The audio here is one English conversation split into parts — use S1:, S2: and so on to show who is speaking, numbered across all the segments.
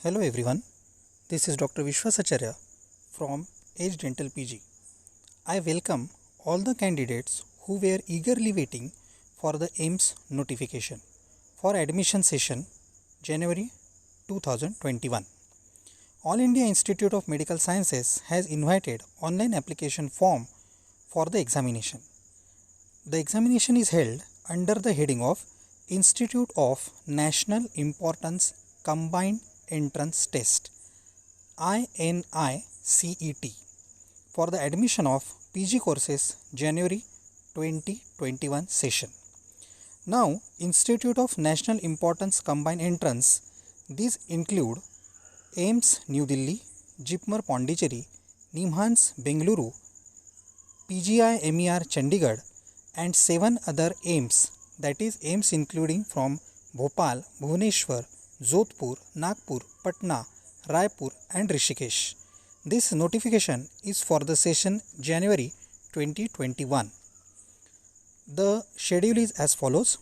S1: Hello everyone, this is Dr. Vishwasacharya from Age Dental PG. I welcome all the candidates who were eagerly waiting for the AIIMS notification for admission session January 2021. All India Institute of Medical Sciences has invited online application form for the examination. The examination is held under the heading of Institute of National Importance Combined Entrance Test INICET for the admission of PG courses January 2021 session. Now, Institute of National Importance Combined Entrance, these include AIIMS New Delhi, JIPMER Pondicherry, NIMHANS Bengaluru, PGI MER Chandigarh and 7 other AIIMS, that is AIIMS including from Bhopal, Bhubaneswar, Jodhpur, Nagpur, Patna, Raipur and Rishikesh. This notification is for the session January 2021. The schedule is as follows.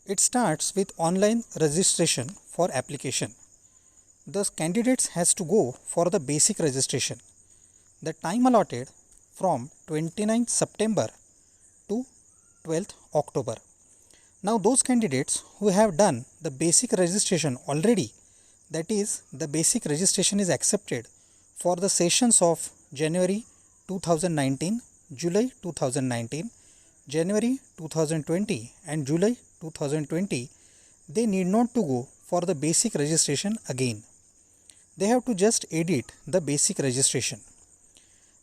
S1: It starts with online registration for application. The candidates has to go for the basic registration. The time allotted from 29th September to 12th October. Now those candidates who have done the basic registration already, that is the basic registration is accepted for the sessions of January 2019, July 2019, January 2020 and July 2020, they need not to go for the basic registration again. They have to just edit the basic registration.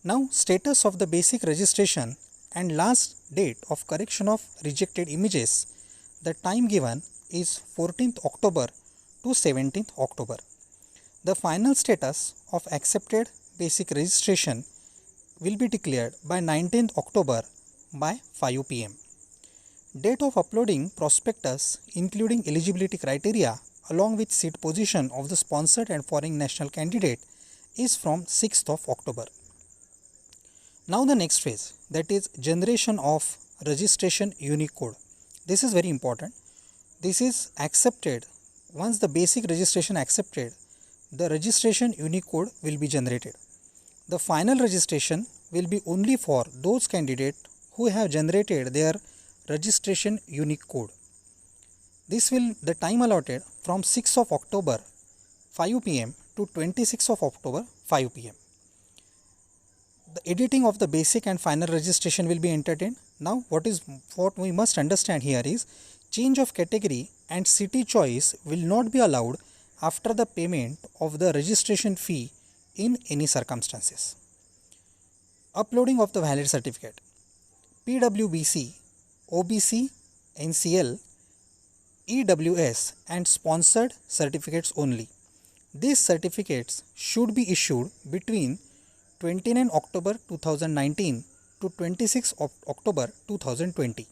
S1: Now status of the basic registration and last date of correction of rejected images, the time given is 14th October to 17th October. The final status of accepted basic registration will be declared by 19th October by 5 pm. Date of uploading prospectus including eligibility criteria along with seat position of the sponsored and foreign national candidate is from 6th of October. Now the next phase, that is generation of registration unique code. This is very important. This is accepted. Once the basic registration accepted, the registration unique code will be generated. The final registration will be only for those candidates who have generated their registration unique code. This will the time allotted from 6th of October 5 pm to 26th of October 5 pm. The editing of the basic and final registration will be entertained. Now what we must understand here is change of category and city choice will not be allowed after the payment of the registration fee in any circumstances. Uploading of the valid certificate. PWBC, OBC, NCL, EWS and sponsored certificates only. These certificates should be issued between 29 October 2019 to 26 October 2020.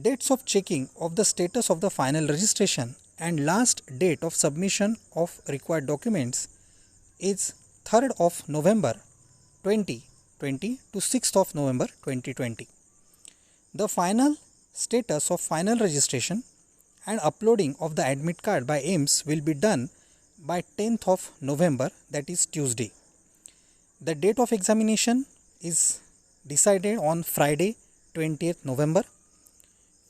S1: Dates of checking of the status of the final registration and last date of submission of required documents is 3rd of November 2020 to 6th of November 2020. The final status of final registration and uploading of the admit card by AIIMS will be done by 10th of November, that is Tuesday. The date of examination is decided on Friday 20th November.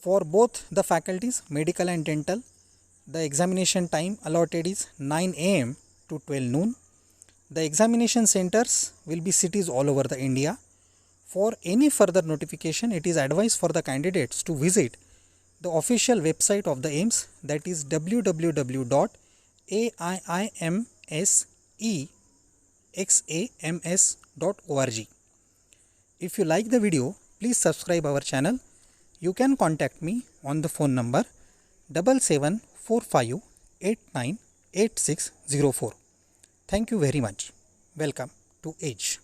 S1: For both the faculties, medical and dental, the examination time allotted is 9 am to 12 noon. The examination centers will be cities all over the India. For any further notification, it is advised for the candidates to visit the official website of the AIIMS, that is www.aiimsexams.org. If you like the video, please subscribe our channel. You can contact me on the phone number 7745898604. Thank you very much. Welcome to Age.